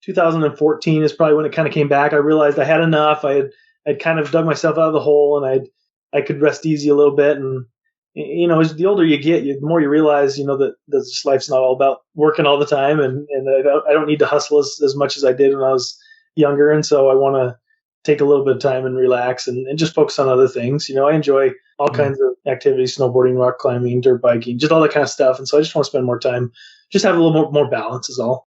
2014 is probably when it kind of came back. I realized I had enough. I'd kind of dug myself out of the hole, and I could rest easy a little bit. And as the older you get, the more you realize, that this life's not all about working all the time, and I don't need to hustle as much as I did when I was younger. And so I want to take a little bit of time and relax and just focus on other things. I enjoy all kinds of activities: snowboarding, rock climbing, dirt biking, just all that kind of stuff. And so I just want to spend more time, just have a little more balance is all.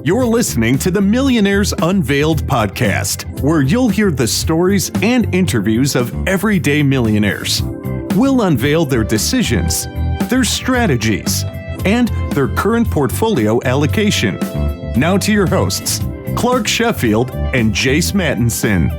You're listening to the Millionaires Unveiled podcast, where you'll hear the stories and interviews of everyday millionaires. We'll unveil their decisions, their strategies, and their current portfolio allocation. Now to your hosts, Clark Sheffield and Jace Mattinson.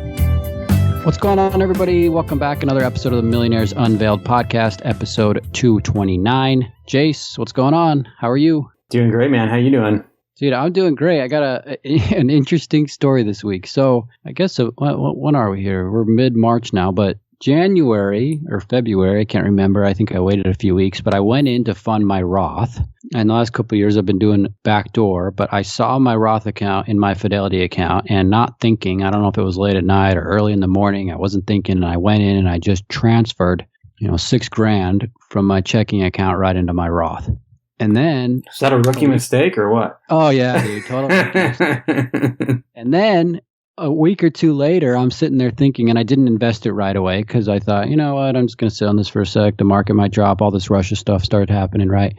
What's going on, everybody? Welcome back. Another episode of the Millionaires Unveiled podcast, episode 229. Jace, what's going on? How are you? Doing great, man. How you doing? Dude, I'm doing great. I got an interesting story this week. So I guess, when are we here? We're mid-March now, but January or February, I can't remember. I think I waited a few weeks, but I went in to fund my Roth. And the last couple of years I've been doing backdoor, but I saw my Roth account in my Fidelity account and not thinking, I don't know if it was late at night or early in the morning, I wasn't thinking, and I went in and I just transferred, $6,000 from my checking account right into my Roth. And then... Is that a rookie mistake or what? Oh, yeah, dude. Totally. And then a week or two later, I'm sitting there thinking, and I didn't invest it right away because I thought, you know what, I'm just going to sit on this for a sec. The market might drop. All this Russia stuff started happening, right?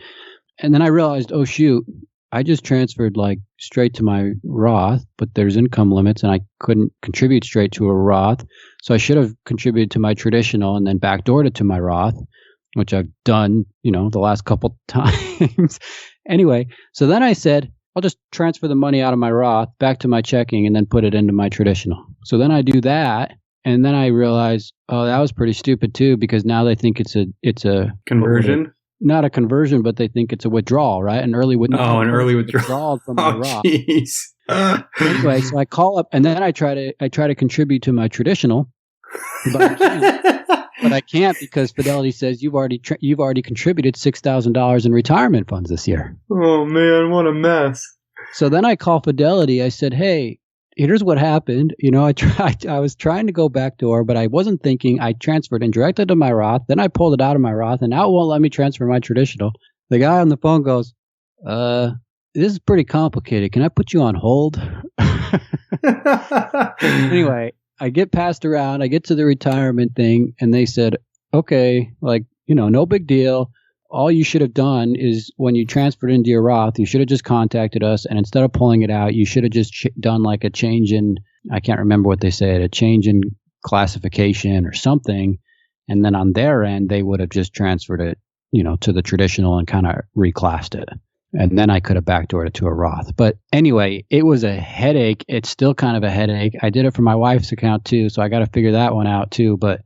And then I realized, oh, shoot, I just transferred straight to my Roth, but there's income limits and I couldn't contribute straight to a Roth. So I should have contributed to my traditional and then backdoored it to my Roth, which I've done, the last couple times. Anyway, so then I said, I'll just transfer the money out of my Roth back to my checking and then put it into my traditional. So then I do that. And then I realize, oh, that was pretty stupid too, because now they think it's a conversion. Not a conversion, but they think it's a withdrawal, right? An early withdrawal. Oh, an early withdrawal from my Roth. Jeez. Anyway, so I call up and then I try to contribute to my traditional, but I can't. But I can't because Fidelity says you've already contributed $6,000 in retirement funds this year. Oh man, what a mess! So then I call Fidelity. I said, "Hey, here's what happened. I was trying to go backdoor, but I wasn't thinking. I transferred and directed to my Roth. Then I pulled it out of my Roth, and now it won't let me transfer my traditional." The guy on the phone goes, "This is pretty complicated. Can I put you on hold?" Anyway. I get passed around, I get to the retirement thing, and they said, okay, no big deal. All you should have done is when you transferred into your Roth, you should have just contacted us, and instead of pulling it out, you should have just done a change in, I can't remember what they said, a change in classification or something, and then on their end, they would have just transferred it, to the traditional and kind of reclassed it. And then I could have backdoored it to a Roth. But anyway, it was a headache. It's still kind of a headache. I did it for my wife's account too, so I got to figure that one out too. But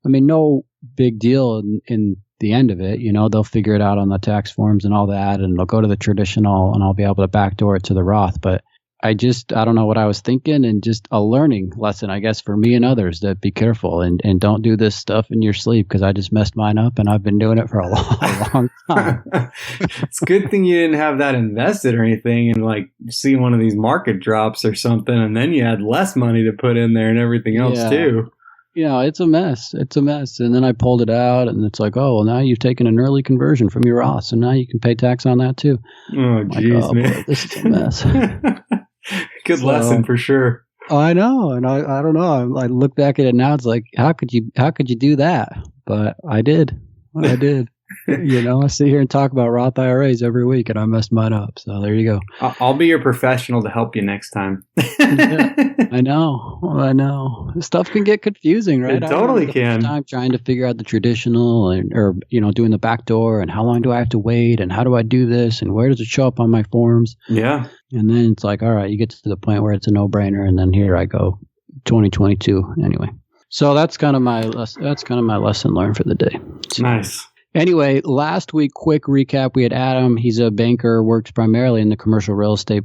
I mean, no big deal in the end of it. They'll figure it out on the tax forms and all that, and they'll go to the traditional and I'll be able to backdoor it to the Roth. But I don't know what I was thinking, and just a learning lesson, I guess, for me and others, that be careful and don't do this stuff in your sleep, because I just messed mine up and I've been doing it for a long time. It's a good thing you didn't have that invested or anything and see one of these market drops or something, and then you had less money to put in there and everything else too. Yeah, it's a mess. It's a mess. And then I pulled it out and it's like, oh, well, now you've taken an early conversion from your Roth, so now you can pay tax on that too. Oh, jeez, man. Boy, this is a mess. Good lesson for sure. I know, and I don't know. I look back at it now. It's like, how could you do that? But I did. I sit here and talk about Roth IRAs every week, and I messed mine up. So there you go. I'll be your professional to help you next time. Yeah, I know. Stuff can get confusing, right? It totally can. Time trying to figure out the traditional, or doing the backdoor, and how long do I have to wait, and how do I do this, and where does it show up on my forms? Yeah. And then it's like, all right, you get to the point where it's a no-brainer, and then here I go, 2022. Anyway, so that's kind of my lesson learned for the day. So, nice. Anyway, last week, quick recap. We had Adam. He's a banker, works primarily in the commercial real estate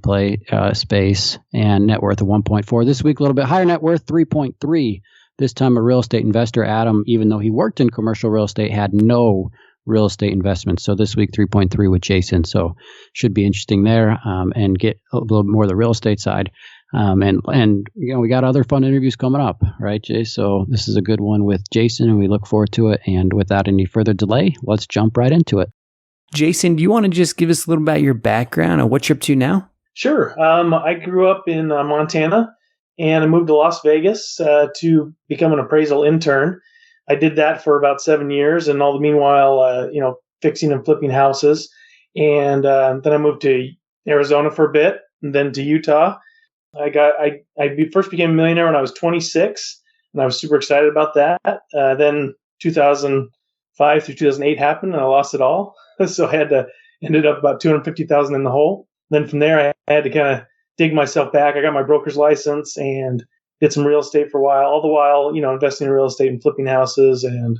space, and net worth of 1.4. This week, a little bit higher net worth, 3.3. This time, a real estate investor. Adam, even though he worked in commercial real estate, had no real estate investments. So this week, 3.3 with Jason. So should be interesting there, and get a little more of the real estate side. And we got other fun interviews coming up, right, Jay? So this is a good one with Jason, and we look forward to it. And without any further delay, let's jump right into it. Jason, do you want to just give us a little about your background and what you're up to now? Sure. I grew up in Montana, and I moved to Las Vegas to become an appraisal intern. I did that for about 7 years, and all the meanwhile, fixing and flipping houses. And then I moved to Arizona for a bit, and then to Utah. I first became a millionaire when I was 26, and I was super excited about that. Then 2005 through 2008 happened, and I lost it all. So I ended up about 250,000 in the hole. Then from there, I had to kind of dig myself back. I got my broker's license and did some real estate for a while, all the while, investing in real estate and flipping houses and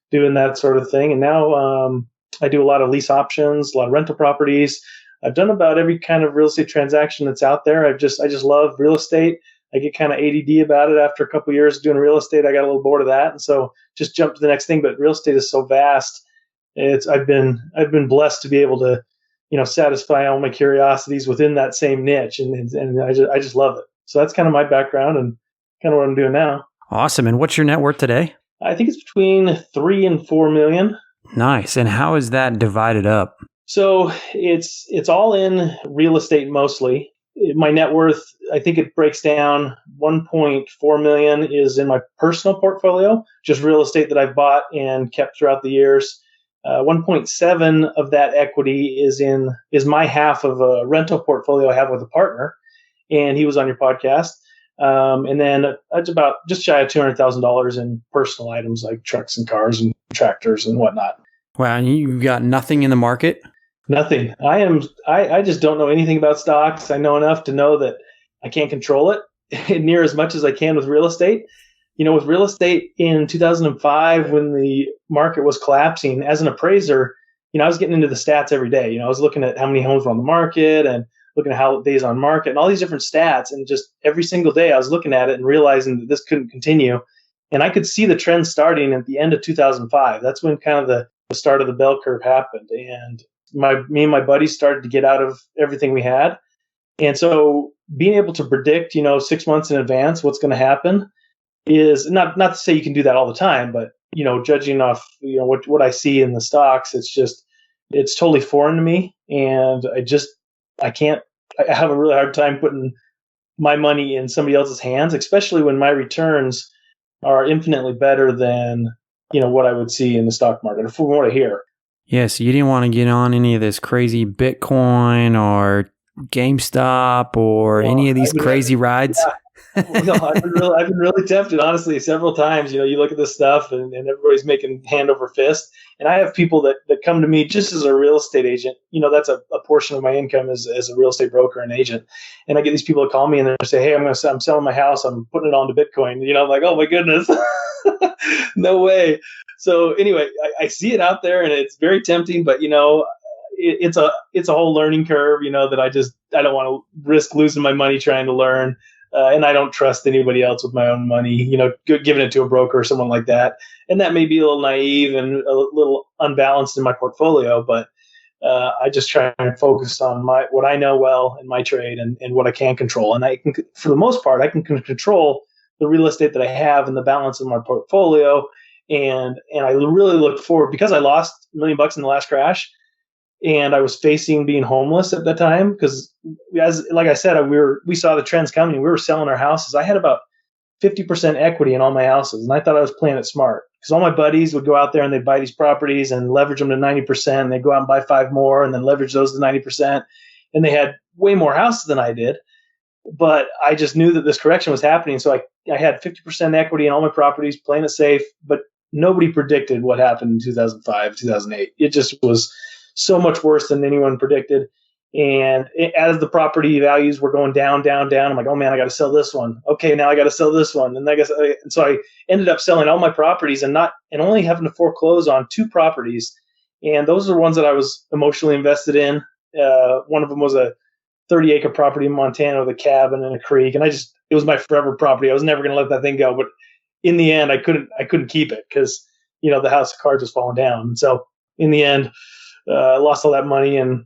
doing that sort of thing. And now I do a lot of lease options, a lot of rental properties. I've done about every kind of real estate transaction that's out there. I just love real estate. I get kind of ADD about it after a couple of years doing real estate. I got a little bored of that, and so just jumped to the next thing. But real estate is so vast. I've been blessed to be able to, satisfy all my curiosities within that same niche, and I just love it. So that's kind of my background and kind of what I'm doing now. Awesome. And what's your net worth today? I think it's between 3 and 4 million. Nice. And how is that divided up? So it's all in real estate mostly. My net worth, I think it breaks down 1.4 million is in my personal portfolio, just real estate that I've bought and kept throughout the years. 1.7 of that equity is my half of a rental portfolio I have with a partner, and he was on your podcast. And then it's about just shy of $200,000 in personal items like trucks and cars and tractors and whatnot. Wow, and you've got nothing in the market? Nothing. I just don't know anything about stocks. I know enough to know that I can't control it near as much as I can with real estate. With real estate in 2005, when the market was collapsing, as an appraiser, I was getting into the stats every day. I was looking at how many homes were on the market and looking at how days on market and all these different stats. And just every single day I was looking at it and realizing that this couldn't continue. And I could see the trend starting at the end of 2005. That's when kind of the start of the bell curve happened. And me and my buddies started to get out of everything we had. And so being able to predict, 6 months in advance what's going to happen is not to say you can do that all the time, but, judging off, what I see in the stocks, it's totally foreign to me. And I have a really hard time putting my money in somebody else's hands, especially when my returns are infinitely better than, what I would see in the stock market or from what I hear. Yeah, so you didn't want to get on any of this crazy Bitcoin or GameStop or any of these crazy rides? Yeah. I've been really tempted, honestly, several times. You look at this stuff and everybody's making hand over fist. And I have people that come to me just as a real estate agent. That's a portion of my income as a real estate broker and agent. And I get these people that call me and they say, hey, I'm selling my house. I'm putting it onto Bitcoin. I'm like, oh my goodness, no way. So anyway, I see it out there and it's very tempting, but it's a whole learning curve, that I don't want to risk losing my money trying to learn. And I don't trust anybody else with my own money, giving it to a broker or someone like that. And that may be a little naive and a little unbalanced in my portfolio, but I just try and focus on what I know well in my trade and what I can control. And for the most part, I can control the real estate that I have and the balance in my portfolio. And I really look forward, because I lost $1 million in the last crash. And I was facing being homeless at that time because, like I said, we saw the trends coming. We were selling our houses. I had about 50% equity in all my houses, and I thought I was playing it smart because all my buddies would go out there and they'd buy these properties and leverage them to 90%. And they'd go out and buy 5 more and then leverage those to 90%. And they had way more houses than I did. But I just knew that this correction was happening. So I had 50% equity in all my properties, playing it safe. But nobody predicted what happened in 2005, 2008. It just was so much worse than anyone predicted. And as the property values were going down, I'm like, oh man, I got to sell this one. Okay, now I got to sell this one. And so I ended up selling all my properties and only having to foreclose on 2 properties. And those are ones that I was emotionally invested in. One of them was a 30-acre property in Montana with a cabin and a creek. And it was my forever property. I was never going to let that thing go. But in the end, I couldn't keep it because, the house of cards was falling down. And so in the end, I lost all that money and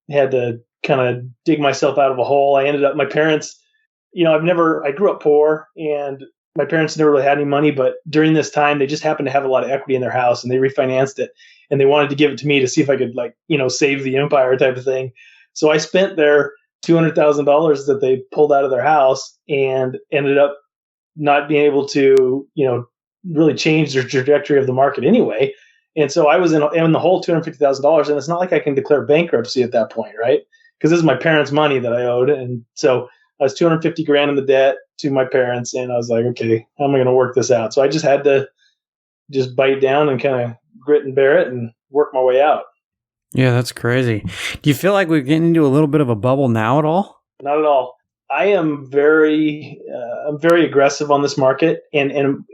had to kind of dig myself out of a hole. I ended up, my parents, I grew up poor and my parents never really had any money, but during this time, they just happened to have a lot of equity in their house and they refinanced it and they wanted to give it to me to see if I could save the empire type of thing. So I spent their $200,000 that they pulled out of their house and ended up not being able to, really change the trajectory of the market anyway. And so I was in the whole $250,000, and it's not like I can declare bankruptcy at that point, right? Because this is my parents' money that I owed, and so I was $250,000 in the debt to my parents, and I was like, okay, how am I going to work this out? So I just had to bite down and kind of grit and bear it and work my way out. Yeah, that's crazy. Do you feel like we're getting into a little bit of a bubble now at all? Not at all. I am I'm very aggressive on this market, and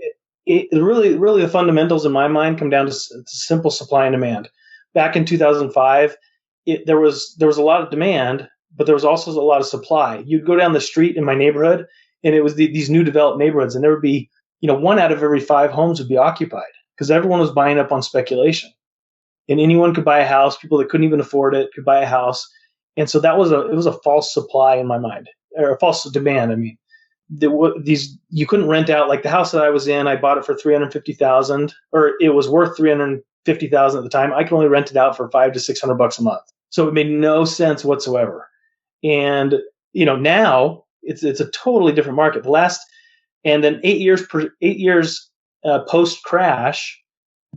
it really the fundamentals in my mind come down to simple supply and demand. Back in 2005, there was a lot of demand, but there was also a lot of supply. You'd go down the street in my neighborhood, and it was these new developed neighborhoods, and there would be, 1 out of every 5 homes would be occupied because everyone was buying up on speculation, and anyone could buy a house. People that couldn't even afford it could buy a house, and so it was a false supply in my mind, or a false demand. I mean, you couldn't rent out, like the house that I was in. I bought it for $350,000, or it was worth $350,000 at the time. I could only rent it out for $500 to $600 a month, so it made no sense whatsoever. And now it's a totally different market. And then 8 years post crash,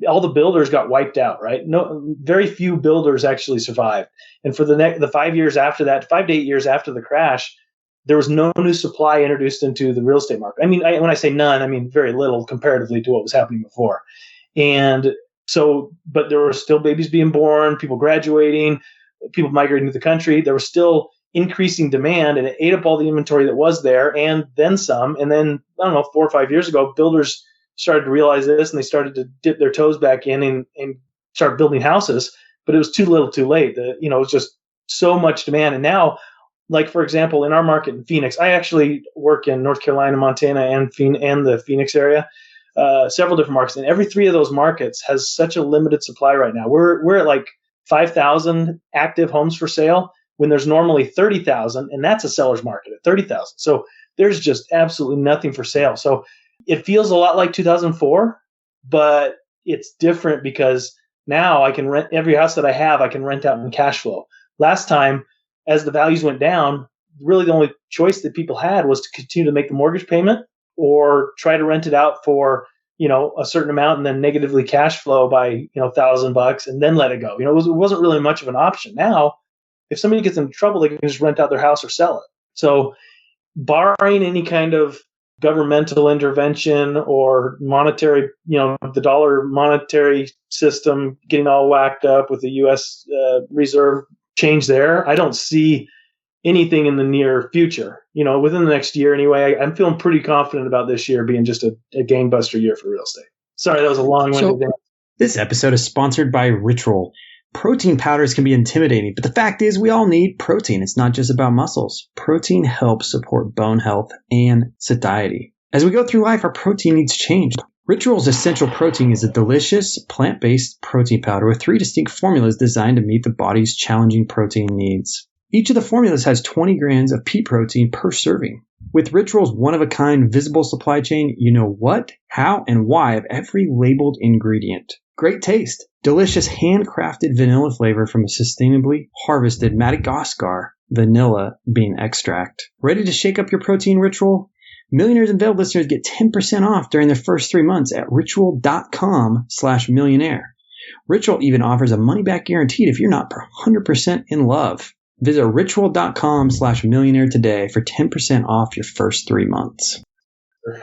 all the builders got wiped out. Right? No, very few builders actually survived. And for the 5 years after that, 5 to 8 years after the crash, there was no new supply introduced into the real estate market. I mean, when I say none, I mean very little comparatively to what was happening before. And so, but there were still babies being born, people graduating, people migrating to the country. There was still increasing demand, and it ate up all the inventory that was there and then some. And then, I don't know, 4 or 5 years ago, builders started to realize this, and they started to dip their toes back in and start building houses. But it was too little too late. It was just so much demand. And now, like, for example, in our market in Phoenix, I actually work in North Carolina, Montana, and the Phoenix area, several different markets. And every 3 of those markets has such a limited supply right now. We're at like 5,000 active homes for sale when there's normally 30,000, and that's a seller's market at 30,000. So there's just absolutely nothing for sale. So it feels a lot like 2004, but it's different because now I can rent every house that I have. I can rent out in cash flow. Last time, as the values went down, really the only choice that people had was to continue to make the mortgage payment or try to rent it out for, a certain amount and then negatively cash flow by, $1,000 and then let it go. It wasn't really much of an option. Now, if somebody gets into trouble, they can just rent out their house or sell it. So barring any kind of governmental intervention or monetary, the dollar monetary system getting all whacked up with the U.S. Reserve change there, I don't see anything in the near future. Within the next year anyway, I'm feeling pretty confident about this year being just a gangbuster year for real estate. Sorry, that was a long-winded answer. This episode is sponsored by Ritual. Protein powders can be intimidating, but the fact is we all need protein. It's not just about muscles. Protein helps support bone health and satiety. As we go through life, our protein needs change. Ritual's Essential Protein is a delicious, plant-based protein powder with 3 distinct formulas designed to meet the body's challenging protein needs. Each of the formulas has 20 grams of pea protein per serving. With Ritual's one-of-a-kind visible supply chain, you know what, how, and why of every labeled ingredient. Great taste. Delicious handcrafted vanilla flavor from a sustainably harvested Madagascar vanilla bean extract. Ready to shake up your protein ritual? Millionaires Unveiled listeners get 10% off during their first 3 months at ritual.com/millionaire. Ritual even offers a money-back guarantee if you're not 100% in love. Visit ritual.com/millionaire today for 10% off your first 3 months.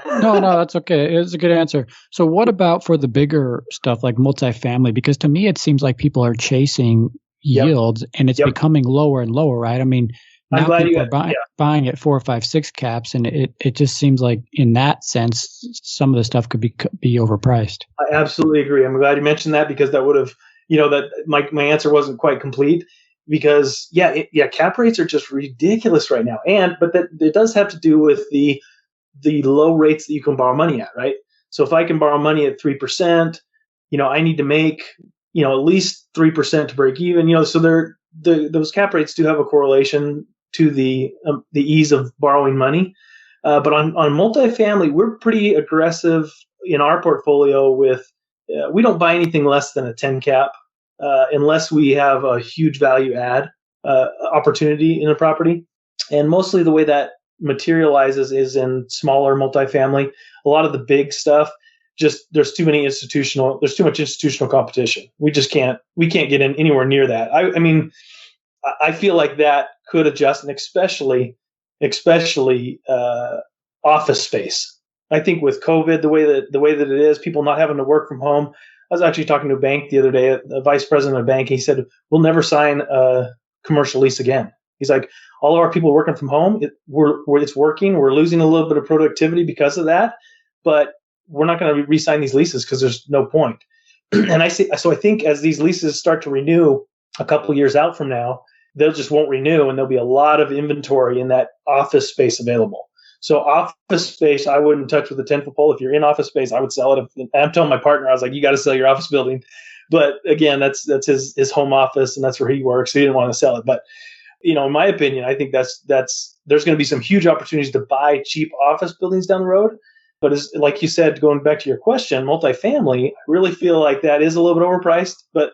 No, that's okay. It's a good answer. So what about for the bigger stuff like multifamily? Because to me, it seems like people are chasing yields and it's becoming lower and lower, right? I mean, now people are buying at 4, 5, 6 caps, and it just seems like in that sense, some of the stuff could be overpriced. I absolutely agree. I'm glad you mentioned that because that would have, that my answer wasn't quite complete because cap rates are just ridiculous right now. But that it does have to do with the low rates that you can borrow money at, right? So if I can borrow money at 3%, I need to make, at least 3% to break even. So those cap rates do have a correlation to the ease of borrowing money. But on multifamily, we're pretty aggressive in our portfolio with we don't buy anything less than a 10 cap unless we have a huge value add opportunity in a property. And mostly the way that materializes is in smaller multifamily. A lot of the big stuff, just there's too much institutional competition. We can't get in anywhere near that. I mean, I feel like that could adjust, and especially office space. I think with COVID, the way that it is, people not having to work from home. I was actually talking to a bank the other day, a vice president of a bank. He said, we'll never sign a commercial lease again. He's like, all of our people working from home, it's working. We're losing a little bit of productivity because of that, but we're not going to re-sign these leases because there's no point. And I think as these leases start to renew a couple of years out from now, they'll just won't renew, and there'll be a lot of inventory in that office space available. So office space, I wouldn't touch with a 10-foot pole. If you're in office space, I would sell it. I'm telling my partner, I was like, you got to sell your office building. But again, that's his home office, and that's where he works. So he didn't want to sell it. But in my opinion, I think there's going to be some huge opportunities to buy cheap office buildings down the road. But like you said, going back to your question, multifamily, I really feel like that is a little bit overpriced. But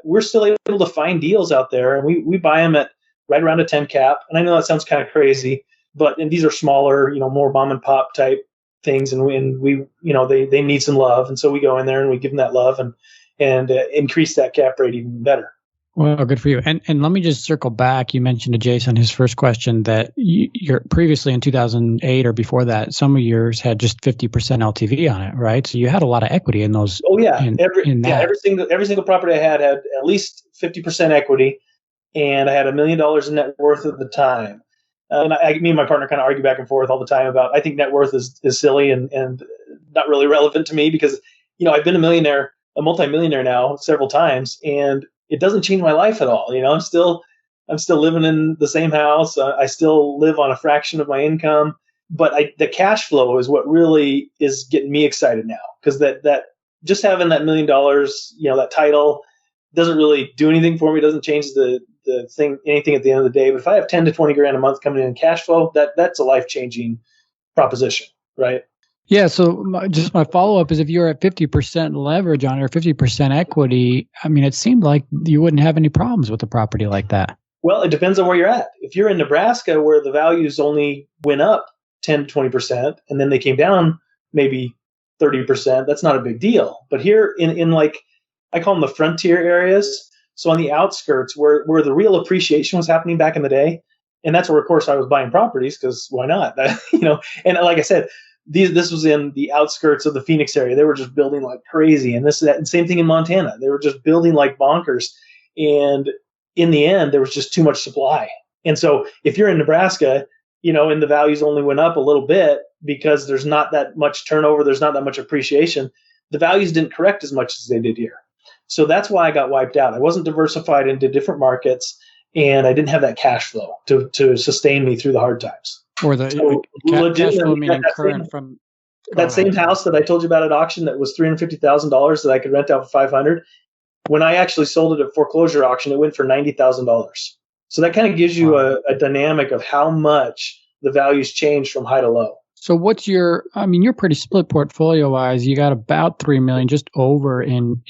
we're still able to find deals out there, and we buy them at right around a 10 cap. And I know that sounds kind of crazy, and these are smaller, more mom and pop type things, and we they need some love, and so we go in there and we give them that love and increase that cap rate even better. Well, good for you. And let me just circle back. You mentioned to Jason his first question that you're previously in 2008 or before that, some of yours had just 50% LTV on it, right? So you had a lot of equity in those. Oh yeah, every single property I had at least 50% equity, and I had $1 million in net worth at the time. And me and my partner kind of argue back and forth all the time about, I think net worth is silly and not really relevant to me because, I've been a multimillionaire now several times, and it doesn't change my life at all. I'm still living in the same house. I still live on a fraction of my income, but the cash flow is what really is getting me excited now, because that just having that $1 million, that title doesn't really do anything for me. It doesn't change anything at the end of the day. But if I have 10 to 20 grand a month coming in cash flow, that's a life-changing proposition, right? Yeah. So my follow-up is, if you're at 50% leverage on it or 50% equity, I mean, it seemed like you wouldn't have any problems with a property like that. Well, it depends on where you're at. If you're in Nebraska, where the values only went up 10 to 20%, and then they came down maybe 30%, that's not a big deal. But here in like, I call them the frontier areas. So on the outskirts where the real appreciation was happening back in the day. And that's where, of course, I was buying properties, because why not? And like I said, this was in the outskirts of the Phoenix area. They were just building like crazy. And and same thing in Montana. They were just building like bonkers. And in the end, there was just too much supply. And so if you're in Nebraska, and the values only went up a little bit because there's not that much turnover, there's not that much appreciation, the values didn't correct as much as they did here. So that's why I got wiped out. I wasn't diversified into different markets, and I didn't have that cash flow to sustain me through the hard times. Or the cash flow meaning current from that same house that I told you about at auction that was $350,000 that I could rent out for $500. When I actually sold it at foreclosure auction, it went for $90,000. So that kind of gives you a dynamic of how much the values change from high to low. So you're pretty split portfolio wise. You got about 3 million just over in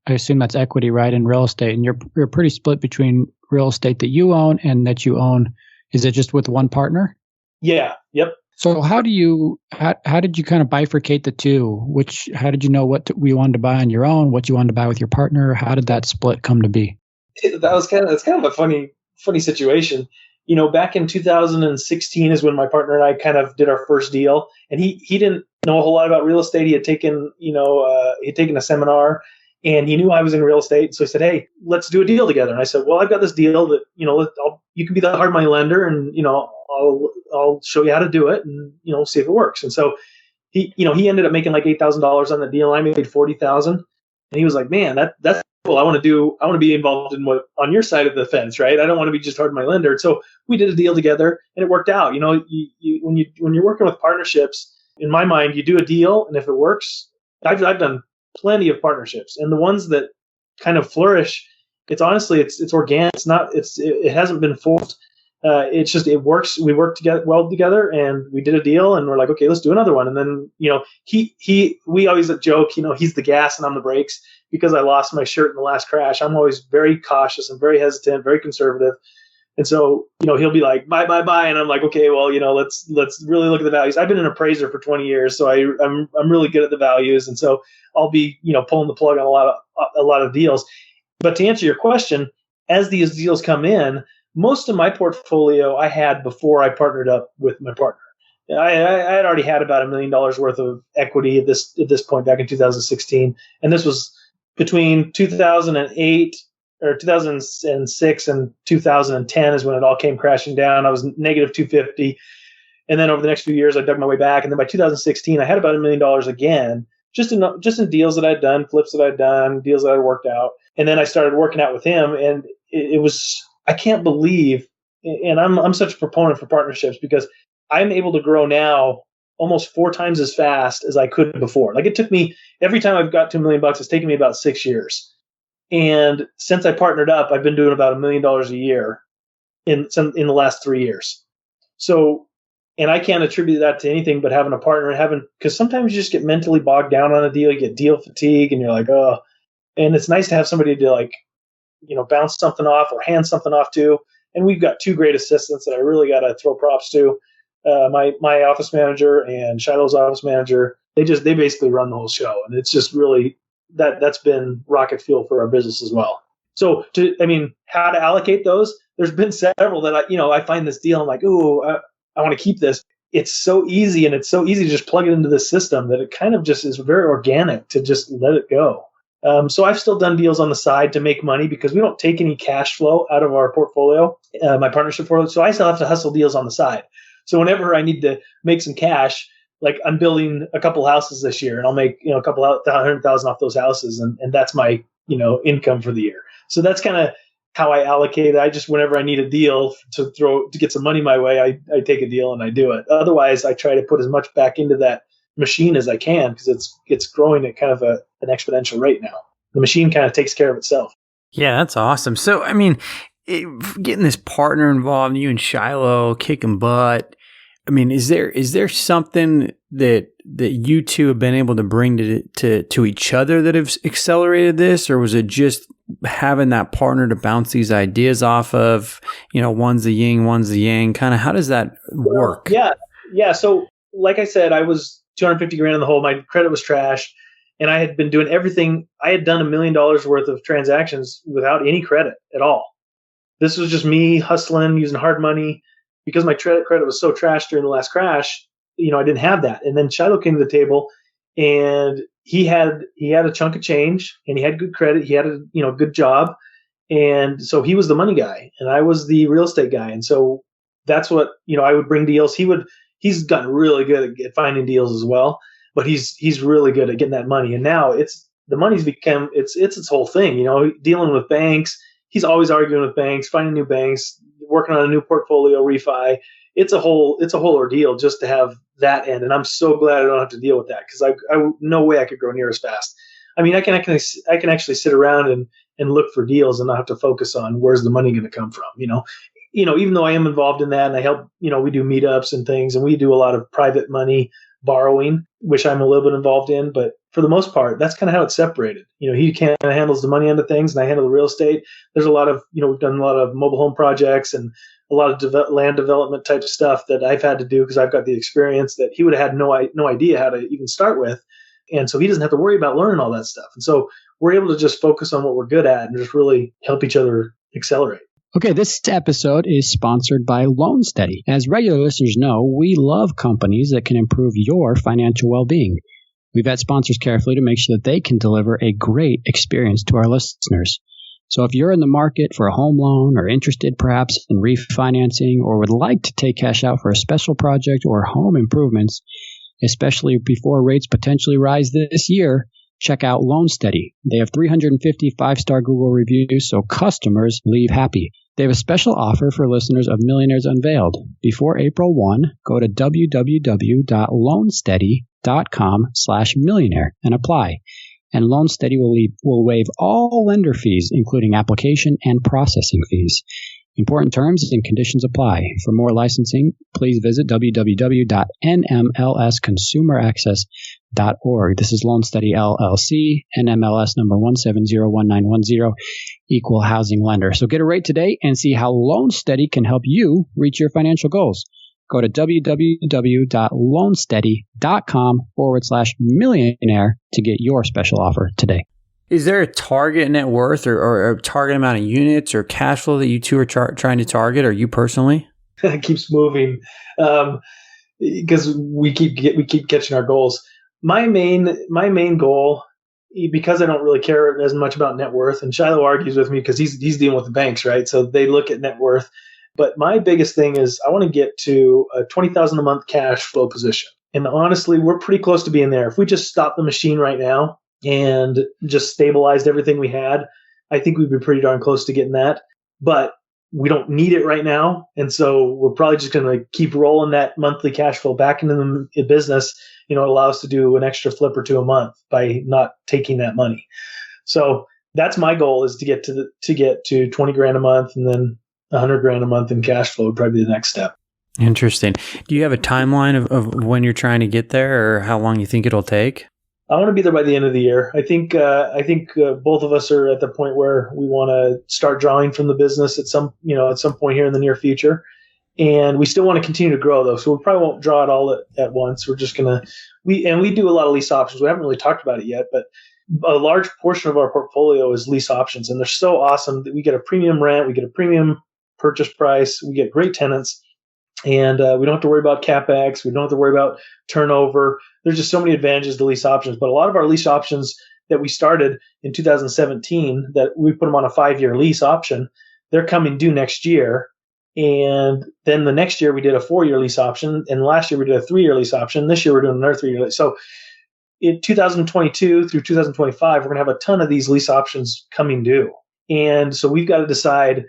I assume that's equity, right, in real estate. And you're pretty split between real estate that you own and that you own. Is it just with one partner? Yeah. Yep. So how did you kind of bifurcate the two? How did you know what we wanted to buy on your own, what you wanted to buy with your partner? How did that split come to be? That's kind of a funny situation. Back in 2016 is when my partner and I kind of did our first deal, and he didn't know a whole lot about real estate. He had taken a seminar, and he knew I was in real estate. So he said, "Hey, let's do a deal together." And I said, "Well, I've got this deal that, you can be the hard money lender, and, I'll show you how to do it, and, see if it works." And so he ended up making like $8,000 on the deal. I made $40,000, and he was like, "Man, that's cool. I want to be involved in what on your side of the fence, right? I don't want to be just hard money lender." So we did a deal together, and it worked out. When you're working with partnerships, in my mind, you do a deal, and if it works, I've done plenty of partnerships, and the ones that kind of flourish, it's honestly, it's organic. It hasn't been forced. It's just, it works. We work together, and we did a deal, and we're like, okay, let's do another one. And then, we always joke, he's the gas and I'm the brakes, because I lost my shirt in the last crash. I'm always very cautious and very hesitant, very conservative. And so, he'll be like, buy. And I'm like, okay, well, let's really look at the values. I've been an appraiser for 20 years, so I'm really good at the values. And so I'll be, pulling the plug on a lot of deals. But to answer your question, as these deals come in, most of my portfolio I had before I partnered up with my partner. I had already had about $1 million worth of equity at this point back in 2016. And this was between 2008 or 2006 and 2010 is when it all came crashing down. I was negative 250. And then over the next few years, I dug my way back. And then by 2016, I had about $1 million again, just in deals that I'd done, flips that I'd done, deals that I worked out. And then I started working out with him, and it was, I can't believe, and I'm such a proponent for partnerships, because I'm able to grow now almost 4 times as fast as I could before. Like, it took me, every time I've got $2 million, it's taken me about 6 years. And since I partnered up, I've been doing about $1 million a year in the last 3 years. So, and I can't attribute that to anything but having a partner and because sometimes you just get mentally bogged down on a deal, you get deal fatigue, and you're like, oh, and it's nice to have somebody to bounce something off or hand something off to. And we've got 2 great assistants that I really got to throw props to. My office manager and Shiloh's office manager, they basically run the whole show. And it's just really, that's been rocket fuel for our business as well. So how to allocate those? There's been several that I find this deal, I'm like, ooh, I want to keep this. It's so easy, and it's so easy to just plug it into the system that it kind of just is very organic to just let it go. So I've still done deals on the side to make money, because we don't take any cash flow out of our portfolio, my partnership portfolio. So I still have to hustle deals on the side. So whenever I need to make some cash, like I'm building a couple houses this year, and I'll make a couple $100,000 off those houses, and that's my income for the year. So that's kind of how I allocate it. I just, whenever I need a deal to get some money my way, I take a deal and I do it. Otherwise, I try to put as much back into that machine as I can, because it's growing at kind of an exponential rate now. The machine kind of takes care of itself. Yeah, that's awesome. So, getting this partner involved, you and Shiloh kicking butt. Is there something that you two have been able to bring to each other that have accelerated this, or was it just having that partner to bounce these ideas off of? One's the yin, one's the yang. Kind of, how does that work? Yeah. So, like I said, I was $250,000 in the hole. My credit was trash, and I had been doing everything. I had done $1 million worth of transactions without any credit at all. This was just me hustling, using hard money, because my credit was so trash during the last crash. I didn't have that. And then Shiloh came to the table, and he had a chunk of change, and he had good credit. He had a good job, and so he was the money guy, and I was the real estate guy. And so that's what I would bring deals. He's gotten really good at finding deals as well, but he's really good at getting that money. And now the money's become its whole thing. Dealing with banks. He's always arguing with banks, finding new banks, working on a new portfolio refi. It's a whole ordeal just to have that end. And I'm so glad I don't have to deal with that, because I no way I could grow near as fast. I can actually sit around and look for deals and not have to focus on where's the money going to come from. Even though I am involved in that, and I help, we do meetups and things, and we do a lot of private money borrowing, which I'm a little bit involved in, but for the most part, that's kind of how it's separated. He kind of handles the money end of things, and I handle the real estate. There's a lot of, we've done a lot of mobile home projects and a lot of land development type stuff that I've had to do, because I've got the experience that he would have had no idea how to even start with. And so he doesn't have to worry about learning all that stuff. And so we're able to just focus on what we're good at and just really help each other accelerate. Okay, this episode is sponsored by LoanSteady. As regular listeners know, we love companies that can improve your financial well-being. We vet sponsors carefully to make sure that they can deliver a great experience to our listeners. So if you're in the market for a home loan, or interested perhaps in refinancing, or would like to take cash out for a special project or home improvements, especially before rates potentially rise this year, check out LoanSteady. They have 350 five-star Google reviews, so customers leave happy. They have a special offer for listeners of Millionaires Unveiled. Before April 1, go to www.loansteady.com/millionaire and apply. And Loan Steady will waive all lender fees, including application and processing fees. Important terms and conditions apply. For more licensing, please visit www.nmlsconsumeraccess.org. This is Loan Steady LLC, NMLS number 1701910, equal housing lender. So get a rate today and see how Loan Steady can help you reach your financial goals. Go to www.loansteady.com/millionaire to get your special offer today. Is there a target net worth or a target amount of units or cash flow that you two are trying to target, or you personally? It keeps moving because we keep catching our goals. My main goal, because I don't really care as much about net worth, and Shiloh argues with me because he's dealing with the banks, right? So they look at net worth. But my biggest thing is I want to get to a $20,000 a month cash flow position. And honestly, we're pretty close to being there. If we just stop the machine right now and just stabilized everything we had, I think we'd be pretty darn close to getting that. But we don't need it right now. And so we're probably just going to keep rolling that monthly cash flow back into the business. It allows us to do an extra flip or two a month by not taking that money. So that's my goal, is to get to 20 grand a month, and then 100 grand a month in cash flow would probably be the next step. Interesting. Do you have a timeline of when you're trying to get there, or how long you think it'll take? I want to be there by the end of the year. I think both of us are at the point where we want to start drawing from the business at some point here in the near future. And we still want to continue to grow, though. So we probably won't draw it all at once. We're just going to, we do a lot of lease options. We haven't really talked about it yet, but a large portion of our portfolio is lease options. And they're so awesome that we get a premium rent, we get a premium purchase price, we get great tenants, and we don't have to worry about CapEx. We don't have to worry about turnover. There's just so many advantages to lease options. But a lot of our lease options that we started in 2017, that we put them on a 5-year lease option, they're coming due next year. And then the next year we did a 4-year lease option, and last year we did a 3-year lease option. This year we're doing another 3-year lease. So in 2022 through 2025, we're going to have a ton of these lease options coming due. And so we've got to decide,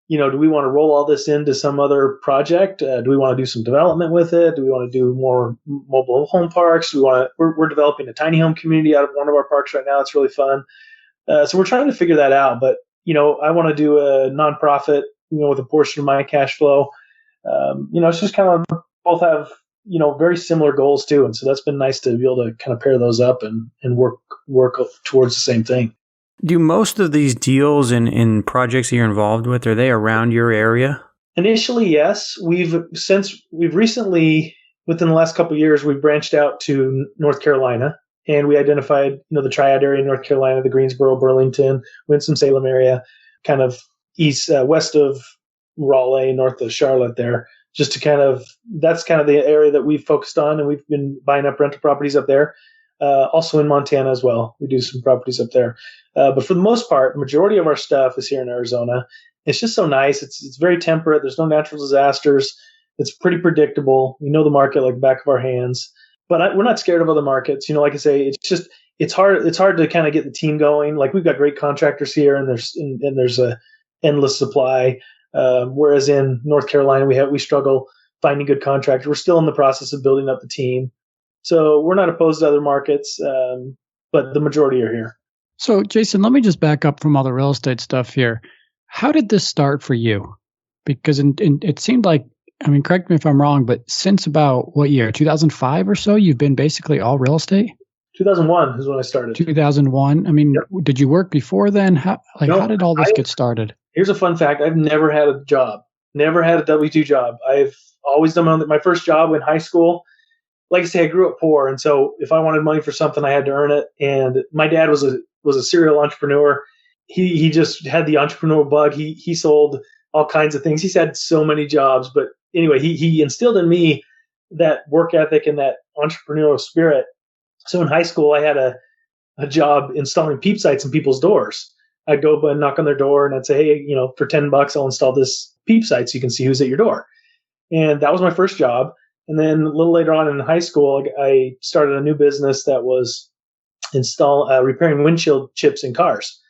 do we want to roll all this into some other project? Do we want to do some development with it? Do we want to do more mobile home parks? We're developing a tiny home community out of one of our parks right now. It's really fun. So we're trying to figure that out. But, I want to do a nonprofit, with a portion of my cash flow. It's just kind of both have, very similar goals too. And so that's been nice to be able to kind of pair those up and work towards the same thing. Do most of these deals and projects that you're involved with, are they around your area? Initially, yes. We've recently, within the last couple of years, we've branched out to North Carolina, and we identified, the Triad area in North Carolina, the Greensboro, Burlington, Winston-Salem area, kind of west of Raleigh, north of Charlotte there, just to that's kind of the area that we've focused on, and we've been buying up rental properties up there. Also in Montana as well. We do some properties up there. But for the most part, the majority of our stuff is here in Arizona. It's just so nice. It's very temperate. There's no natural disasters. It's pretty predictable. We know the market like the back of our hands. But we're not scared of other markets. Like I say, it's hard to kind of get the team going. Like, we've got great contractors here, and there's a endless supply. Whereas in North Carolina, we struggle finding good contractors. We're still in the process of building up the team. So we're not opposed to other markets, but the majority are here. So, Jason, let me just back up from all the real estate stuff here. How did this start for you? Because it seemed like, correct me if I'm wrong, but since about what year, 2005 or so, you've been basically all real estate? 2001 is when I started. 2001? Yep. Did you work before then? How did all this get started? Here's a fun fact. I've never had a job, never had a W-2 job. I've always done my first job in high school. Like I say, I grew up poor, and so if I wanted money for something, I had to earn it. And my dad was a serial entrepreneur. He just had the entrepreneurial bug. He sold all kinds of things. He's had so many jobs, but anyway, he instilled in me that work ethic and that entrepreneurial spirit. So in high school, I had a job installing peep sites in people's doors. I'd go and knock on their door, and I'd say, hey, for $10, I'll install this peep site so you can see who's at your door. And that was my first job. And then a little later on in high school, I started a new business that was repairing windshield chips in cars.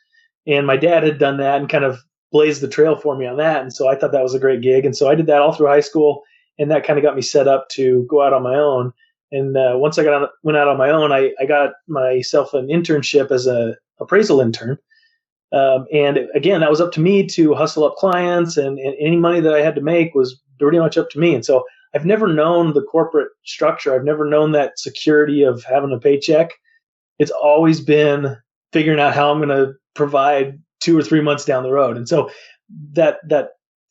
And my dad had done that and kind of blazed the trail for me on that. And so I thought that was a great gig. And so I did that all through high school. And that kind of got me set up to go out on my own And once I went out on my own, I got myself an internship as a appraisal intern. And again, that was up to me to hustle up clients, and any money that I had to make was pretty much up to me. And so I've never known the corporate structure. I've never known that security of having a paycheck. It's always been figuring out how I'm going to provide 2 or 3 months down the road. And so that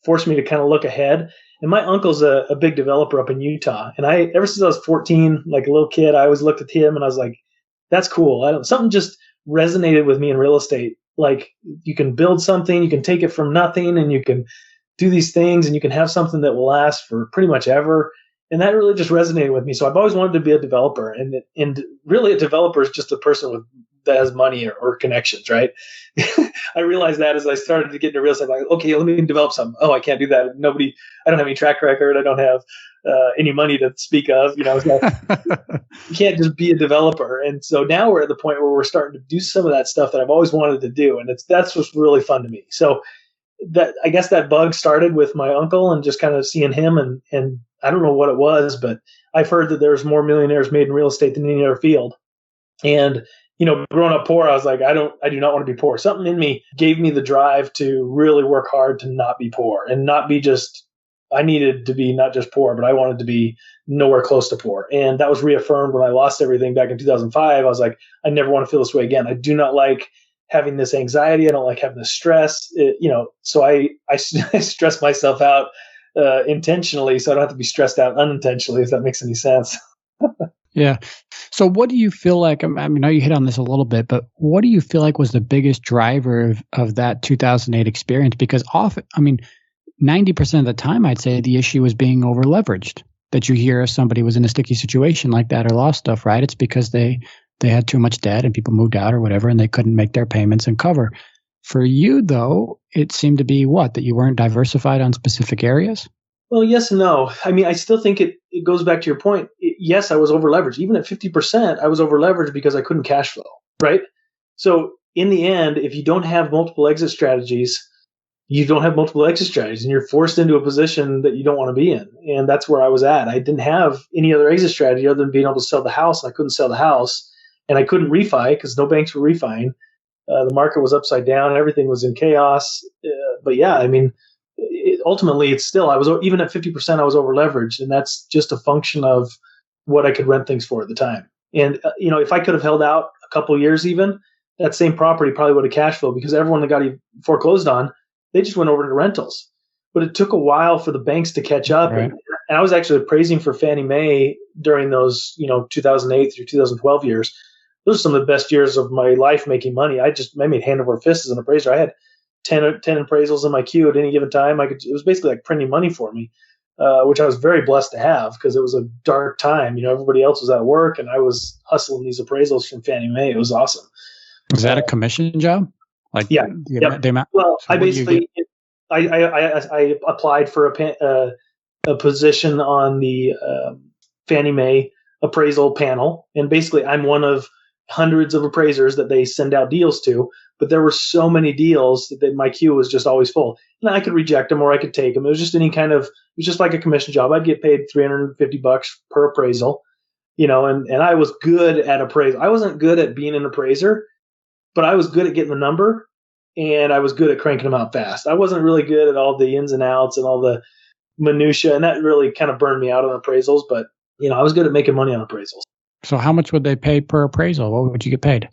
forced me to kind of look ahead. And my uncle's a big developer up in Utah. And ever since I was 14, like a little kid, I always looked at him and I was like, that's cool. Something just resonated with me in real estate. Like, you can build something, you can take it from nothing, and you can do these things, and you can have something that will last for pretty much ever. And that really just resonated with me. So I've always wanted to be a developer. And really, a developer is just a person that has money or connections, right? I realized that as I started to get into real estate, like, okay, let me develop something. Oh, I can't do that. I don't have any track record. I don't have any money to speak of. So you can't just be a developer. And so now we're at the point where we're starting to do some of that stuff that I've always wanted to do, and that's what's really fun to me. So I guess that bug started with my uncle and just kind of seeing him, and I don't know what it was, but I've heard that there's more millionaires made in real estate than any other field. And growing up poor, I was like, I do not want to be poor. Something in me gave me the drive to really work hard to not be poor and not be just. I needed to be not just poor, but I wanted to be nowhere close to poor. And that was reaffirmed when I lost everything back in 2005. I was like, I never want to feel this way again. I do not like having this anxiety. I don't like having this stress. So I stress myself out intentionally, so I don't have to be stressed out unintentionally, if that makes any sense. Yeah. So what do you feel like, I mean, I know you hit on this a little bit, but what do you feel like was the biggest driver of that 2008 experience? Because 90% of the time, I'd say the issue was being over leveraged. That you hear if somebody was in a sticky situation like that or lost stuff, right? It's because they had too much debt and people moved out or whatever, and they couldn't make their payments and cover. For you, though, it seemed to be that you weren't diversified on specific areas? Well, yes and no. I mean, I still think it goes back to your point. Yes, I was over leveraged. Even at 50%, I was over leveraged because I couldn't cash flow, right? So in the end, if you don't have multiple exit strategies, and you're forced into a position that you don't want to be in. And that's where I was at. I didn't have any other exit strategy other than being able to sell the house, and I couldn't sell the house, and I couldn't refi because no banks were refining. The market was upside down. Everything was in chaos. But yeah, I mean, ultimately it's still, even at 50%, I was over leveraged, and that's just a function of what I could rent things for at the time. And, if I could have held out a couple of years even, that same property probably would have cash flow, because everyone that got foreclosed on, they just went over to rentals. But it took a while for the banks to catch up. Right. And I was actually appraising for Fannie Mae during those, 2008 through 2012 years. Those are some of the best years of my life making money. I made hand over fist as an appraiser. I had 10 appraisals in my queue at any given time. It was basically like printing money for me, which I was very blessed to have, because it was a dark time. Everybody else was at work, and I was hustling these appraisals from Fannie Mae. It was awesome. Was that a commission job? Yeah. Well, I basically I applied for a position on the Fannie Mae appraisal panel, and basically I'm one of hundreds of appraisers that they send out deals to. But there were so many deals that my queue was just always full, and I could reject them or I could take them. It was just it was just like a commission job. I'd get paid $350 per appraisal, and I was good at appraisal. I wasn't good at being an appraiser, but I was good at getting the number, and I was good at cranking them out fast. I wasn't really good at all the ins and outs and all the minutia, and that really kind of burned me out on appraisals. But I was good at making money on appraisals. So how much would they pay per appraisal? What would you get paid?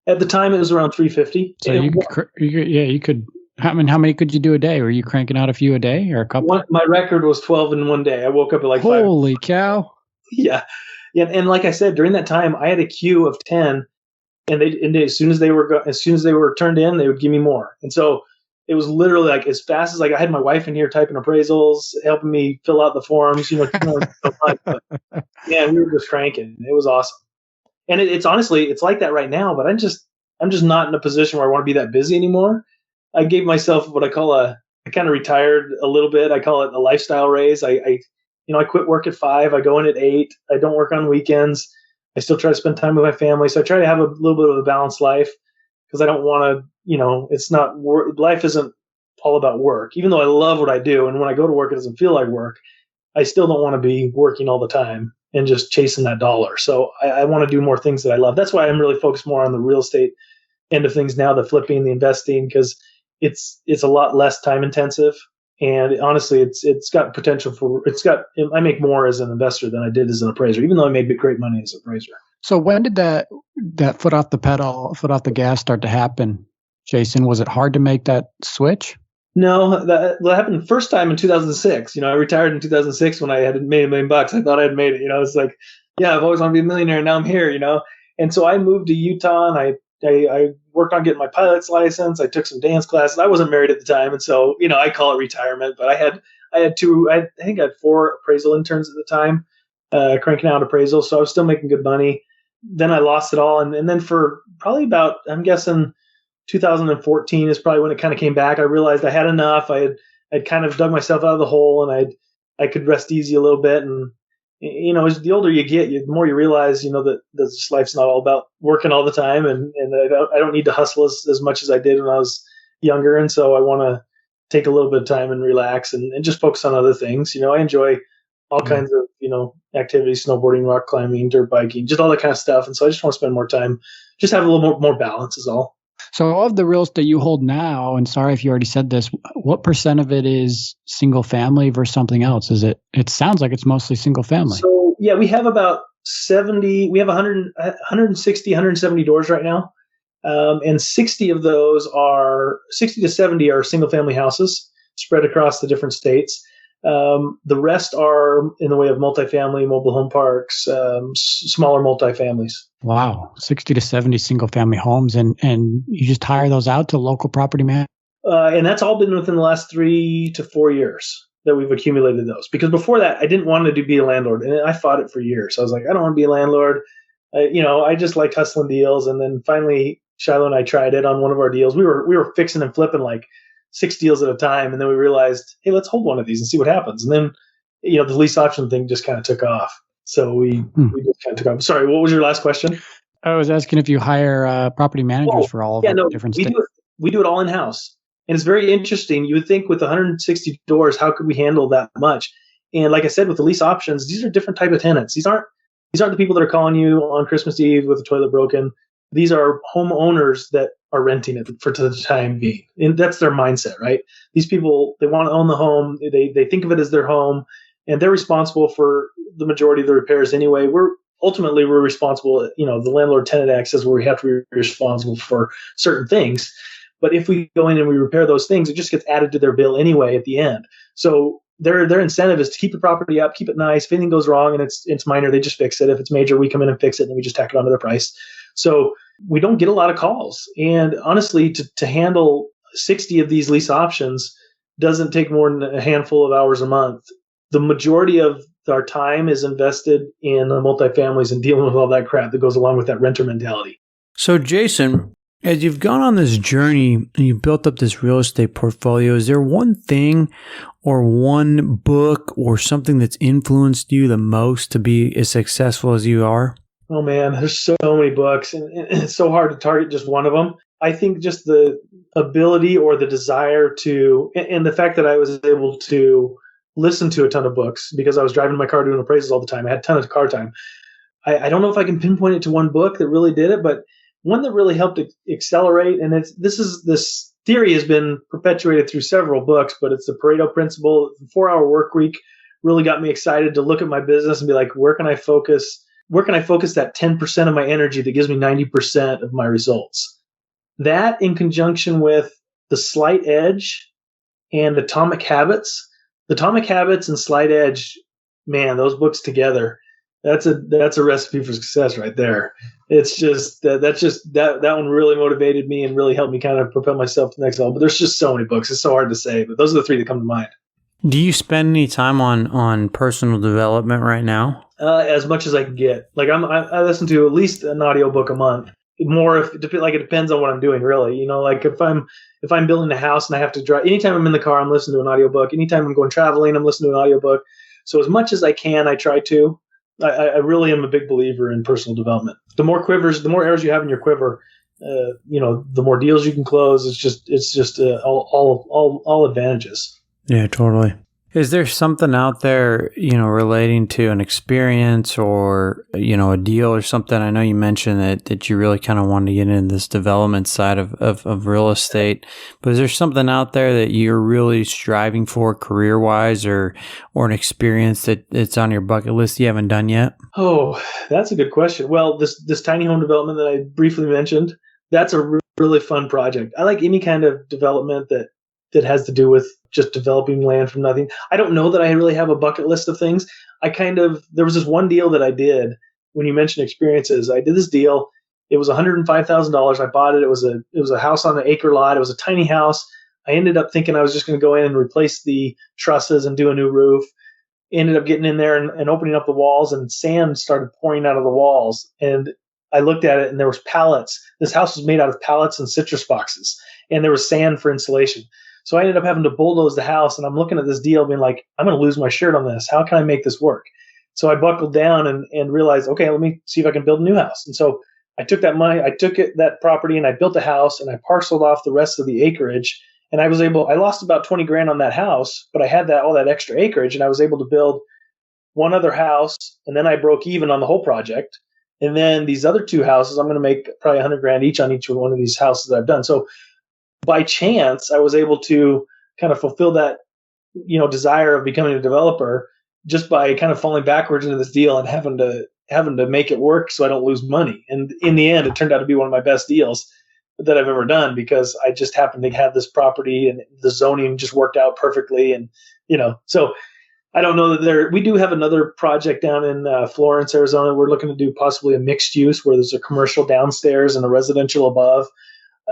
At the time, it was around $350. So you could. How many could you do a day? Were you cranking out a few a day or a couple? My record was 12 in one day. I woke up at like 5. Holy cow! Yeah, and like I said, during that time, I had a queue of 10. And as soon as they were turned in, they would give me more. And so it was literally like as fast as I had my wife in here typing appraisals, helping me fill out the forms, so much. But yeah, we were just cranking. It was awesome. And it's honestly, it's like that right now, but I'm just not in a position where I want to be that busy anymore. I gave myself what I kind of retired a little bit. I call it a lifestyle raise. I quit work at 5. I go in at 8. I don't work on weekends. I still try to spend time with my family. So I try to have a little bit of a balanced life, because I don't want to, it's not work. Life isn't all about work, even though I love what I do. And when I go to work, it doesn't feel like work. I still don't want to be working all the time. and just chasing that dollar. So I want to do more things that I love. That's why I'm really focused more on the real estate end of things now, the flipping, the investing, because it's a lot less time intensive. And honestly, it's got potential I make more as an investor than I did as an appraiser, even though I made great money as an appraiser. So when did that foot off the gas start to happen, Jason? Was it hard to make that switch? No, that happened the first time in 2006. I retired in 2006 when I had made $1 million. I thought I had made it. It's like, yeah, I've always wanted to be a millionaire, and now I'm here. And so I moved to Utah, and I worked on getting my pilot's license. I took some dance classes. I wasn't married at the time, and so I call it retirement. But I think I had 4 appraisal interns at the time, cranking out appraisals. So I was still making good money. Then I lost it all, and then for probably about, I'm guessing, 2014 is probably when it kind of came back. I realized I had enough. I'd kind of dug myself out of the hole, and I could rest easy a little bit. And as the older you get, the more you realize that this life's not all about working all the time, and I don't need to hustle as much as I did when I was younger. And so I want to take a little bit of time and relax and just focus on other things. I enjoy all kinds of activities: snowboarding, rock climbing, dirt biking, just all that kind of stuff. And so I just want to spend more time, just have a little more balance is all. So of the real estate you hold now, and sorry if you already said this, what % of it is single family versus something else? It sounds like it's mostly single family. So yeah, we have about 70, we have 160, 170 doors right now. And 60 to 70 are single family houses spread across the different states. The rest are in the way of multifamily, mobile home parks, smaller multifamilies. Wow, 60 to 70 single family homes, and you just hire those out to local property man? And that's all been within the last 3 to 4 years that we've accumulated those. Because before that, I didn't want to be a landlord, and I fought it for years. I was like, I don't want to be a landlord. I just liked hustling deals. And then finally, Shiloh and I tried it on one of our deals. We were fixing and flipping like 6 deals at a time, and then we realized, hey, let's hold one of these and see what happens. And then, the lease option thing just kind of took off. So we just kind of took off. Sorry, what was your last question? I was asking if you hire property managers for all of the different states. We do it all in house, and it's very interesting. You would think with 160 doors, how could we handle that much? And like I said, with the lease options, these are different type of tenants. These aren't the people that are calling you on Christmas Eve with the toilet broken. These are homeowners that are renting it for the time being. And that's their mindset, right? These people, they want to own the home. They think of it as their home, and they're responsible for the majority of the repairs anyway. We're responsible, the landlord-tenant act says we have to be responsible for certain things. But if we go in and we repair those things, it just gets added to their bill anyway at the end. So their incentive is to keep the property up, keep it nice. If anything goes wrong and it's minor, they just fix it. If it's major, we come in and fix it, and we just tack it onto their price. So we don't get a lot of calls. And honestly, to handle 60 of these lease options doesn't take more than a handful of hours a month. The majority of our time is invested in multifamilies and dealing with all that crap that goes along with that renter mentality. So Jason, as you've gone on this journey and you've built up this real estate portfolio, is there one thing or one book or something that's influenced you the most to be as successful as you are? Oh man, there's so many books, and it's so hard to target just one of them. I think just the ability or the desire to, and the fact that I was able to listen to a ton of books because I was driving my car doing appraisals all the time. I had a ton of car time. I don't know if I can pinpoint it to one book that really did it, but one that really helped accelerate, and this theory has been perpetuated through several books, but it's the Pareto principle. The 4-hour work week really got me excited to look at my business and be like, where can I focus that 10% of my energy that gives me 90% of my results? That in conjunction with The Slight Edge and Atomic Habits. Atomic Habits and Slight Edge, man, those books together, that's a recipe for success right there. It's just that one really motivated me and really helped me kind of propel myself to the next level. But there's just so many books. It's so hard to say, but those are the 3 that come to mind. Do you spend any time on personal development right now? As much as I can get. Like I listen to at least an audiobook a month. More it depends on what I'm doing, really. Like if I'm building a house and I have to drive, anytime I'm in the car, I'm listening to an audiobook. Anytime I'm going traveling, I'm listening to an audiobook. So as much as I can, I try to. I really am a big believer in personal development. The more arrows you have in your quiver, the more deals you can close. It's just all advantages. Yeah, totally. Is there something out there, relating to an experience or, a deal or something? I know you mentioned that you really kind of wanted to get into this development side of real estate, but is there something out there that you're really striving for career-wise or an experience that's on your bucket list you haven't done yet? Oh, that's a good question. Well, this tiny home development that I briefly mentioned, that's a really fun project. I like any kind of development that has to do with just developing land from nothing. I don't know that I really have a bucket list of things. There was this one deal that I did when you mentioned experiences. I did this deal. It was $105,000. I bought it. It was a house on an acre lot. It was a tiny house. I ended up thinking I was just going to go in and replace the trusses and do a new roof. Ended up getting in there and opening up the walls, and sand started pouring out of the walls. And I looked at it, and there was pallets. This house was made out of pallets and citrus boxes, and there was sand for insulation. So I ended up having to bulldoze the house, and I'm looking at this deal being like, I'm going to lose my shirt on this. How can I make this work? So I buckled down and realized, okay, let me see if I can build a new house. And so I took that money, that property, and I built a house, and I parceled off the rest of the acreage. And I lost about 20 grand on that house, but I had all that extra acreage, and I was able to build one other house, and then I broke even on the whole project. And then these other two houses, I'm going to make probably 100 grand each on each one of these houses that I've done. So by chance, I was able to kind of fulfill that, desire of becoming a developer just by kind of falling backwards into this deal and having to make it work so I don't lose money. And in the end, it turned out to be one of my best deals that I've ever done because I just happened to have this property and the zoning just worked out perfectly. And, so I don't know that we do have another project down in Florence, Arizona. We're looking to do possibly a mixed use where there's a commercial downstairs and a residential above.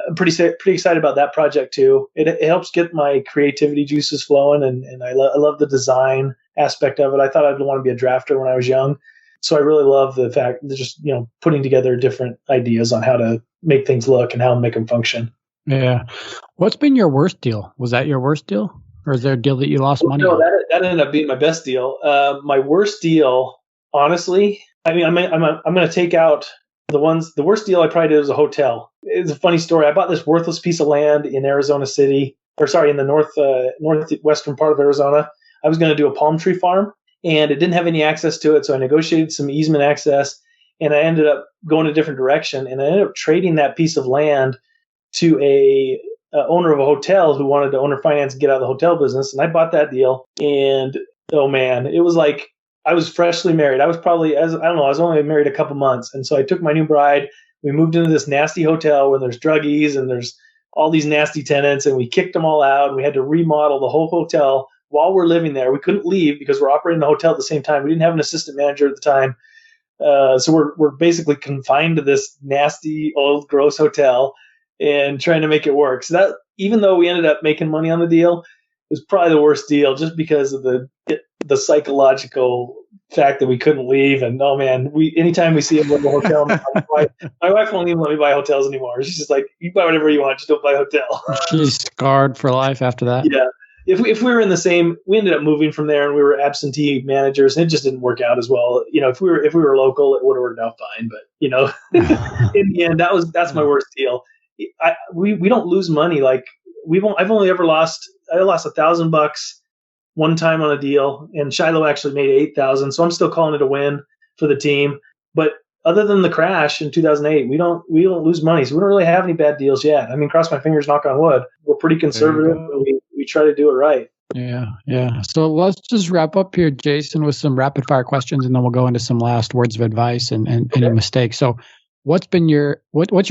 I'm pretty excited about that project too. It helps get my creativity juices flowing, and I love the design aspect of it. I thought I'd want to be a drafter when I was young, so I really love the fact that just putting together different ideas on how to make things look and how to make them function. Yeah. What's been your worst deal? Was that your worst deal, or is there a deal that you lost money on? No, that ended up being my best deal. My worst deal, honestly, I mean, I'm going to take out the worst deal I probably did was a hotel. It's a funny story. I bought this worthless piece of land in Arizona City, in the northwestern part of Arizona. I was going to do a palm tree farm, and it didn't have any access to it. So I negotiated some easement access, and I ended up going a different direction. And I ended up trading that piece of land to a owner of a hotel who wanted to owner finance and get out of the hotel business. And I bought that deal. And oh man, it was like I was freshly married. I was probably, I was only married a couple months. And so I took my new bride. We moved into this nasty hotel where there's druggies and there's all these nasty tenants, and we kicked them all out. And we had to remodel the whole hotel while we're living there. We couldn't leave because we're operating the hotel at the same time. We didn't have an assistant manager at the time. So we're basically confined to this nasty, old, gross hotel and trying to make it work. So that, even though we ended up making money on the deal, it was probably the worst deal just because of the psychological fact that we couldn't leave. And oh man, anytime we see a little hotel, my wife won't even let me buy hotels anymore. She's just like, you buy whatever you want, just don't buy a hotel. She's scarred for life after that. Yeah. If we were in the same, we ended up moving from there, and we were absentee managers, and it just didn't work out as well. If we were local, it would have worked out fine. But in the end, that's my worst deal. We don't lose money. Like I've only ever lost. I lost $1,000 one time on a deal, and Shiloh actually made 8,000. So I'm still calling it a win for the team. But other than the crash in 2008, we don't lose money. So we don't really have any bad deals yet. I mean, cross my fingers, knock on wood. We're pretty conservative. We try to do it right. Yeah. So let's just wrap up here, Jason, with some rapid fire questions, and then we'll go into some last words of advice and any mistakes. So what's your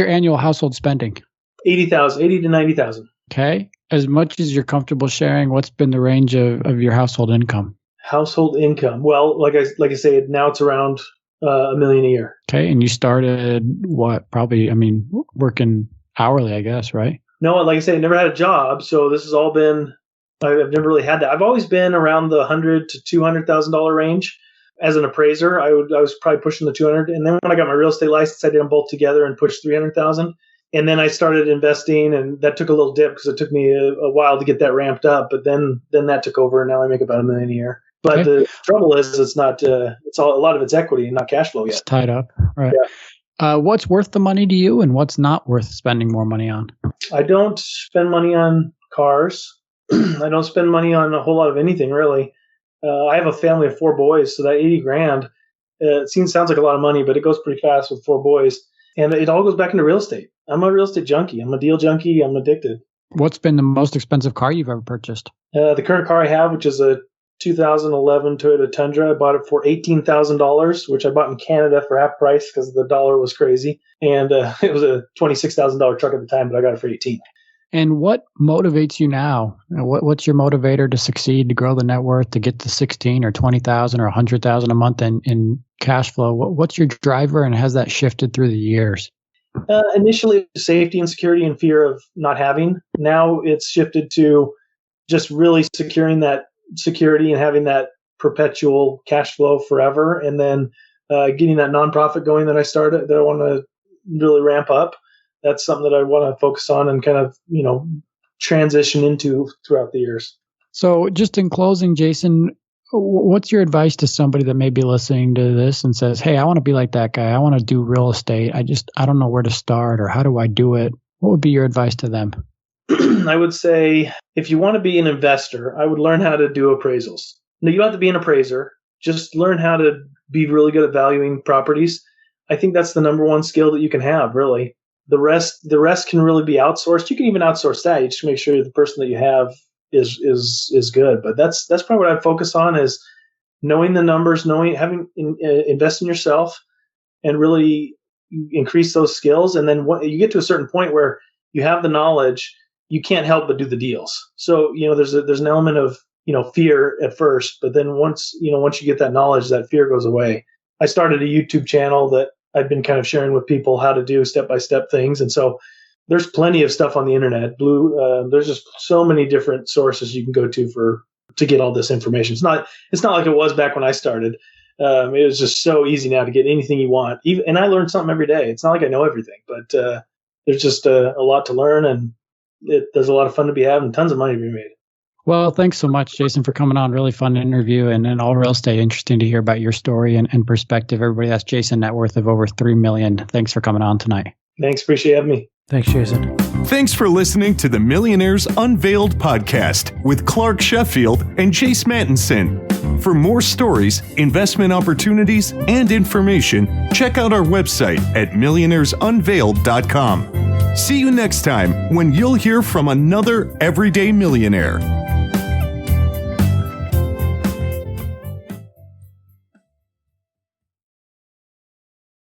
annual household spending? 80 to 90,000. Okay. As much as you're comfortable sharing, what's been the range of your household income? Household income. Well, like I say, now it's around $1 million a year. Okay. And you started working hourly, I guess, right? No, like I say, I never had a job. So this has all been, I've never really had that. I've always been around the $100,000 to $200,000 range. As an appraiser, I was probably pushing the 200. And then when I got my real estate license, I did them both together and pushed 300,000. And then I started investing, and that took a little dip because it took me a while to get that ramped up. But then that took over, and now I make about $1 million a year. But the trouble is, it's not. It's all, a lot of it's equity and not cash flow yet. It's tied up, right? Yeah. What's worth the money to you, and what's not worth spending more money on? I don't spend money on cars. I don't spend money on a whole lot of anything really. I have a family of 4 boys, so that 80 grand, sounds like a lot of money, but it goes pretty fast with 4 boys. And it all goes back into real estate. I'm a real estate junkie. I'm a deal junkie. I'm addicted. What's been the most expensive car you've ever purchased? The current car I have, which is a 2011 Toyota Tundra, I bought it for $18,000, which I bought in Canada for half price because the dollar was crazy. And it was a $26,000 truck at the time, but I got it for $18,000. And what motivates you now? What's your motivator to succeed, to grow the net worth, to get to 16 or 20,000 or 100,000 a month in cash flow? What's your driver, and has that shifted through the years? Initially, safety and security and fear of not having. Now it's shifted to just really securing that security and having that perpetual cash flow forever. And then getting that nonprofit going that I started, that I want to really ramp up. That's something that I want to focus on and kind of, transition into throughout the years. So just in closing, Jason, what's your advice to somebody that may be listening to this and says, hey, I want to be like that guy. I want to do real estate. I don't know where to start, or how do I do it? What would be your advice to them? I would say if you want to be an investor, I would learn how to do appraisals. Now, you don't have to be an appraiser. Just learn how to be really good at valuing properties. I think that's the number one skill that you can have, really. The rest can really be outsourced. You can even outsource that. You just make sure the person that you have is good. But that's probably what I'd focus on, is knowing the numbers, invest in yourself, and really increase those skills. And then you get to a certain point where you have the knowledge, you can't help but do the deals. So there's an element of fear at first, but then once you get that knowledge, that fear goes away. I started a YouTube channel that I've been kind of sharing with people how to do step-by-step things. And so there's plenty of stuff on the internet. There's just so many different sources you can go to get all this information. It's not like it was back when I started. It was just so easy now to get anything you want. And I learn something every day. It's not like I know everything, but there's just a lot to learn, and there's a lot of fun to be had and tons of money to be made. Well, thanks so much, Jason, for coming on. Really fun interview, and all real estate. Interesting to hear about your story and perspective. Everybody, that's Jason, net worth of over $3 million. Thanks for coming on tonight. Thanks. Appreciate having me. Thanks, Jason. Thanks for listening to the Millionaires Unveiled podcast with Clark Sheffield and Jace Mattinson. For more stories, investment opportunities, and information, check out our website at millionairesunveiled.com. See you next time when you'll hear from another everyday millionaire.